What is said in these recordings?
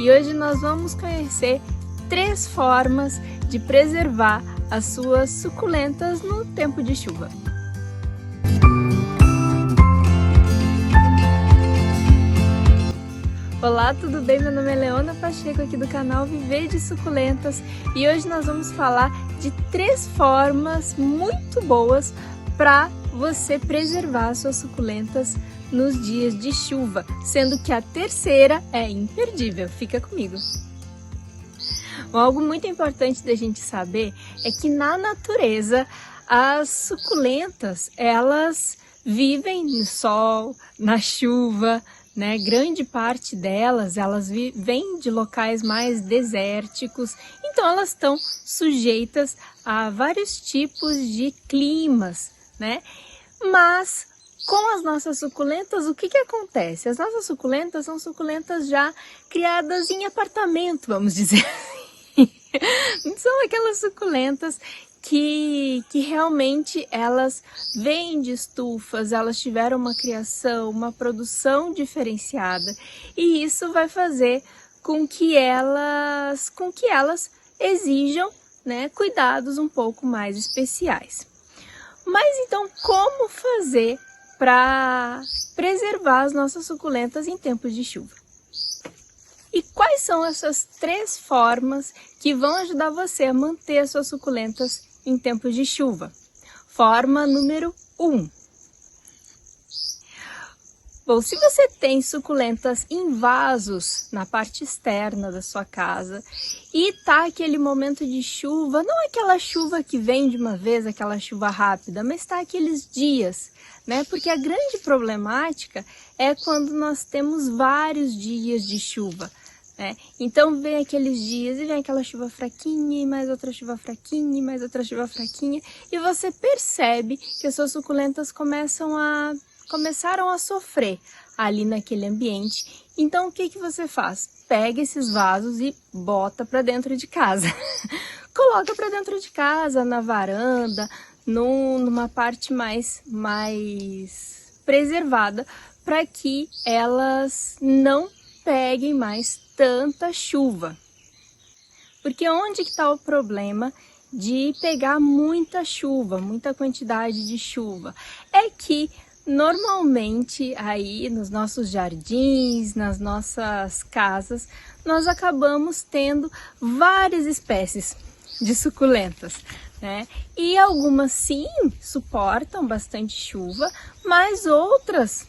e hoje nós vamos conhecer 3 formas de preservar as suas suculentas no tempo de chuva. Olá, tudo bem? Meu nome é Leona Pacheco, aqui do canal Viver de Suculentas, e hoje nós vamos falar de 3 formas muito boas para você preservar suas suculentas nos dias de chuva, sendo que a terceira é imperdível. Fica comigo! Algo muito importante da gente saber é que na natureza as suculentas elas vivem no sol, na chuva, né? Grande parte delas, elas vêm de locais mais desérticos, então elas estão sujeitas a vários tipos de climas, né? Mas com as nossas suculentas, o que acontece? As nossas suculentas são suculentas já criadas em apartamento, vamos dizer assim. São aquelas suculentas que realmente elas vêm de estufas, elas tiveram uma criação, uma produção diferenciada, e isso vai fazer com que elas exijam, né, cuidados um pouco mais especiais. Mas então, como fazer para preservar as nossas suculentas em tempos de chuva? E quais são essas 3 formas que vão ajudar você a manter as suas suculentas em tempos de chuva? Forma número 1. Bom, se você tem suculentas em vasos na parte externa da sua casa e tá aquele momento de chuva, não aquela chuva que vem de uma vez, aquela chuva rápida, mas tá aqueles dias, né? Porque a grande problemática é quando nós temos vários dias de chuva. Então vem aqueles dias e vem aquela chuva fraquinha, e mais outra chuva fraquinha, e mais outra chuva fraquinha, e você percebe que as suas suculentas começaram a sofrer ali naquele ambiente. Então o que você faz? Pega esses vasos e bota para dentro de casa. Coloca para dentro de casa, na varanda, numa parte mais preservada, para que elas não peguem mais tanta chuva. Porque onde que está o problema de pegar muita chuva, muita quantidade de chuva? É que normalmente aí nos nossos jardins, nas nossas casas, nós acabamos tendo várias espécies de suculentas, né? E algumas sim suportam bastante chuva, mas outras,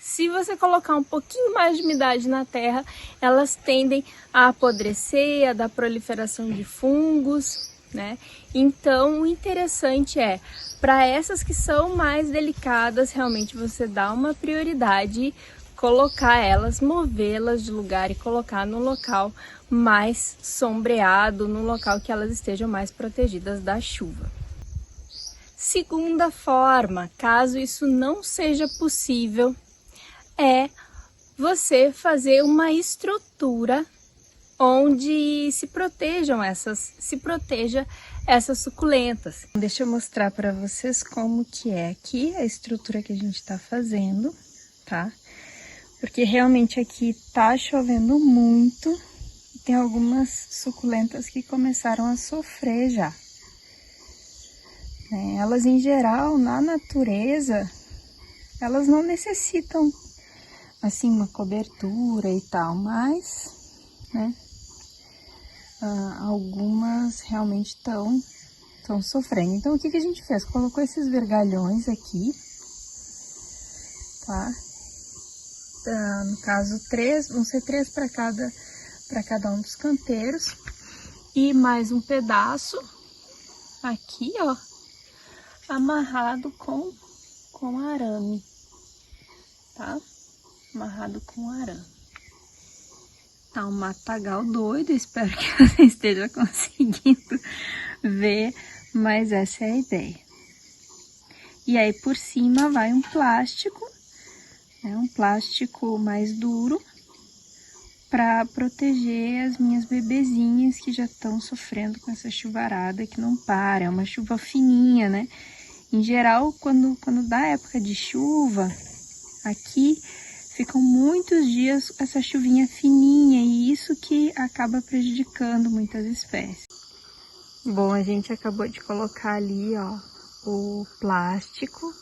se você colocar um pouquinho mais de umidade na terra, elas tendem a apodrecer, a dar proliferação de fungos, né? Então, o interessante é, para essas que são mais delicadas, realmente você dá uma prioridade, colocar elas, movê-las de lugar e colocar no local mais sombreado, no local que elas estejam mais protegidas da chuva. Segunda forma, caso isso não seja possível, é você fazer uma estrutura onde se proteja essas suculentas. Deixa eu mostrar para vocês como que é aqui a estrutura que a gente está fazendo, tá? Porque realmente aqui tá chovendo muito e tem algumas suculentas que começaram a sofrer já. Elas em geral, na natureza, elas não necessitam assim uma cobertura e tal, mas, né, algumas realmente estão sofrendo. Então o que a gente fez? Colocou esses vergalhões aqui, tá? No caso 3, vão ser 3 para cada um dos canteiros, e mais um pedaço aqui, ó, amarrado com arame, tá? Amarrado com arame. Tá um matagal doido, espero que você esteja conseguindo ver, mas essa é a ideia. E aí por cima vai um plástico, né, um plástico mais duro, para proteger as minhas bebezinhas que já estão sofrendo com essa chuvarada que não para. É uma chuva fininha, né? Em geral, quando dá época de chuva, aqui ficam muitos dias essa chuvinha fininha e isso que acaba prejudicando muitas espécies. Bom, a gente acabou de colocar ali, ó, o plástico.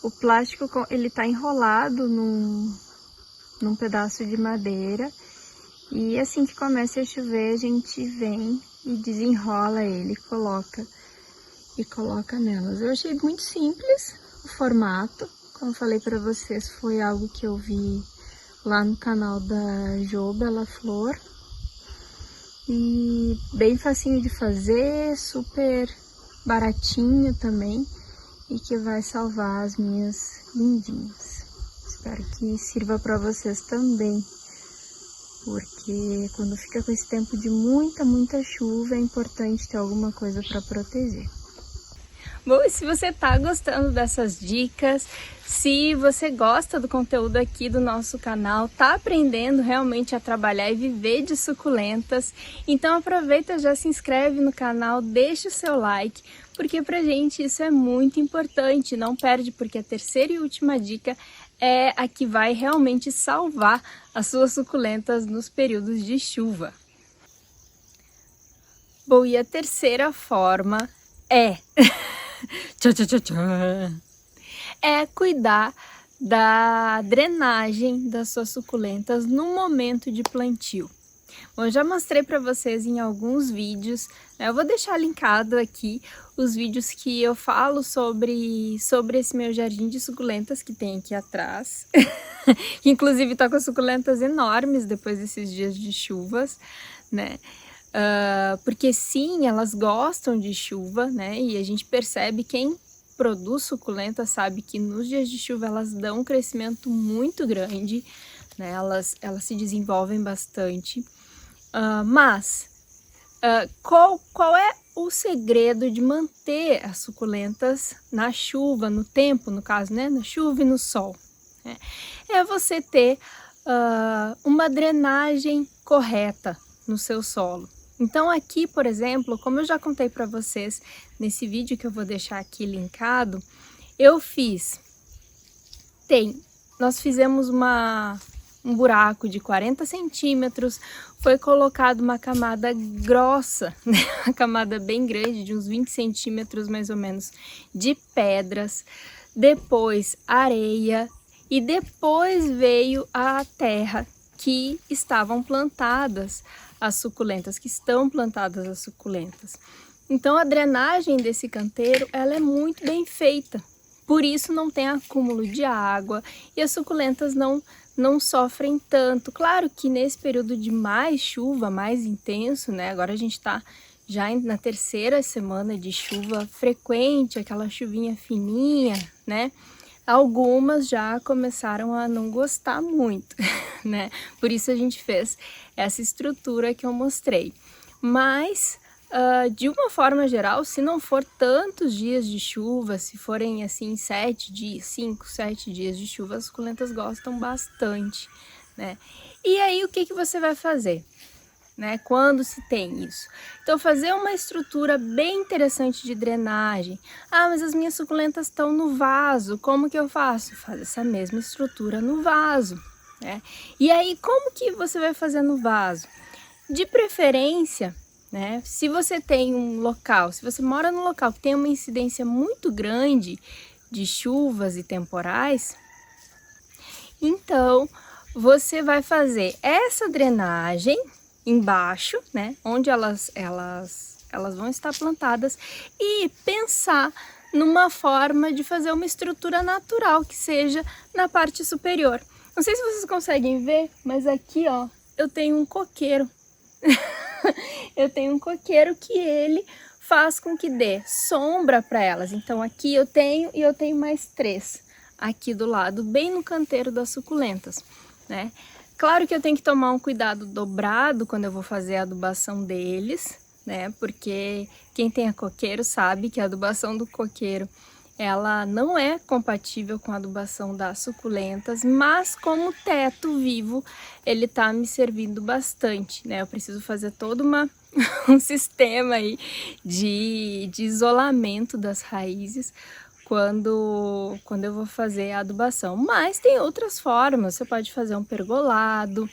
O plástico, ele tá enrolado num pedaço de madeira e assim que começa a chover a gente vem e desenrola ele, coloca nelas. Eu achei muito simples o formato, como falei para vocês, foi algo que eu vi lá no canal da Jo Bela Flor e bem facinho de fazer, super baratinho também e que vai salvar as minhas lindinhas. Espero que sirva para vocês também, porque quando fica com esse tempo de muita chuva é importante ter alguma coisa para proteger. Bom, e se você tá gostando dessas dicas, se você gosta do conteúdo aqui do nosso canal, tá aprendendo realmente a trabalhar e viver de suculentas, então aproveita, já se inscreve no canal, deixa o seu like, porque pra gente isso é muito importante, não perde, porque a terceira e última dica é a que vai realmente salvar as suas suculentas nos períodos de chuva. Bom, e a terceira forma é... é cuidar da drenagem das suas suculentas no momento de plantio. Bom, eu já mostrei para vocês em alguns vídeos, né? Eu vou deixar linkado aqui os vídeos que eu falo sobre esse meu jardim de suculentas que tem aqui atrás. Inclusive tá com suculentas enormes depois desses dias de chuvas, né? Porque sim, elas gostam de chuva, né? E a gente percebe, quem produz suculenta sabe que nos dias de chuva elas dão um crescimento muito grande, né? Elas se desenvolvem bastante. Mas qual é o segredo de manter as suculentas na chuva, no tempo, no caso, né? Na chuva e no sol, né? É você ter uma drenagem correta no seu solo. Então aqui, por exemplo, como eu já contei para vocês nesse vídeo que eu vou deixar aqui linkado, nós fizemos um buraco de 40 centímetros, foi colocado uma camada grossa, né? Uma camada bem grande, de uns 20 centímetros mais ou menos, de pedras, depois areia e depois veio a terra que estavam plantadas as suculentas, que estão plantadas as suculentas. Então a drenagem desse canteiro, ela é muito bem feita, por isso não tem acúmulo de água e as suculentas não sofrem tanto. Claro que nesse período de mais chuva, mais intenso, né? Agora a gente tá já na terceira semana de chuva frequente, aquela chuvinha fininha, né? Algumas já começaram a não gostar muito, né? Por isso a gente fez essa estrutura que eu mostrei. Mas, de uma forma geral, se não for tantos dias de chuva, se forem assim 5, 7 dias de chuva, as suculentas gostam bastante, né? E aí o que você vai fazer, né, quando se tem isso? Então fazer uma estrutura bem interessante de drenagem. Mas as minhas suculentas estão no vaso, como que eu faço? Faz essa mesma estrutura no vaso, né? E aí como que você vai fazer no vaso? De preferência, né, se você tem um local, se você mora num local que tem uma incidência muito grande de chuvas e temporais, então você vai fazer essa drenagem embaixo, né, onde elas vão estar plantadas, e pensar numa forma de fazer uma estrutura natural que seja na parte superior. Não sei se vocês conseguem ver, mas aqui, ó, eu tenho um coqueiro. Eu tenho um coqueiro que ele faz com que dê sombra para elas. Então aqui eu tenho mais 3 aqui do lado, bem no canteiro das suculentas, né? Claro que eu tenho que tomar um cuidado dobrado quando eu vou fazer a adubação deles, né? Porque quem tem coqueiro sabe que a adubação do coqueiro, ela não é compatível com a adubação das suculentas, mas como teto vivo, ele tá me servindo bastante, né? Eu preciso fazer todo um sistema aí de isolamento das raízes, quando eu vou fazer a adubação. Mas tem outras formas, você pode fazer um pergolado,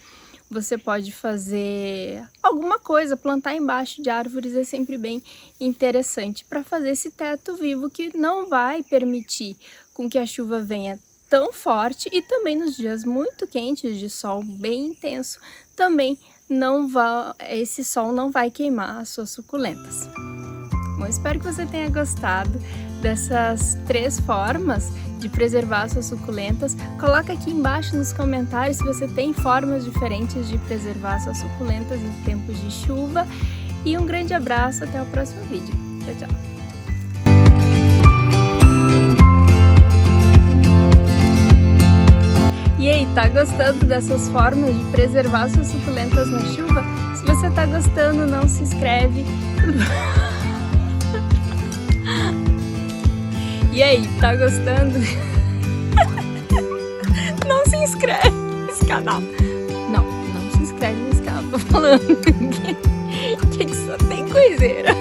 você pode fazer alguma coisa, plantar embaixo de árvores é sempre bem interessante para fazer esse teto vivo que não vai permitir com que a chuva venha tão forte e também nos dias muito quentes de sol bem intenso, também esse sol não vai queimar as suas suculentas. Bom, espero que você tenha gostado dessas 3 formas de preservar suas suculentas. Coloca aqui embaixo nos comentários se você tem formas diferentes de preservar suas suculentas em tempos de chuva. E um grande abraço, até o próximo vídeo. Tchau, tchau! E aí, tá gostando dessas formas de preservar suas suculentas na chuva? Se você tá gostando, não se inscreve. E aí, tá gostando? Não se inscreve nesse canal. Não se inscreve nesse canal, tô falando que só tem coiseira.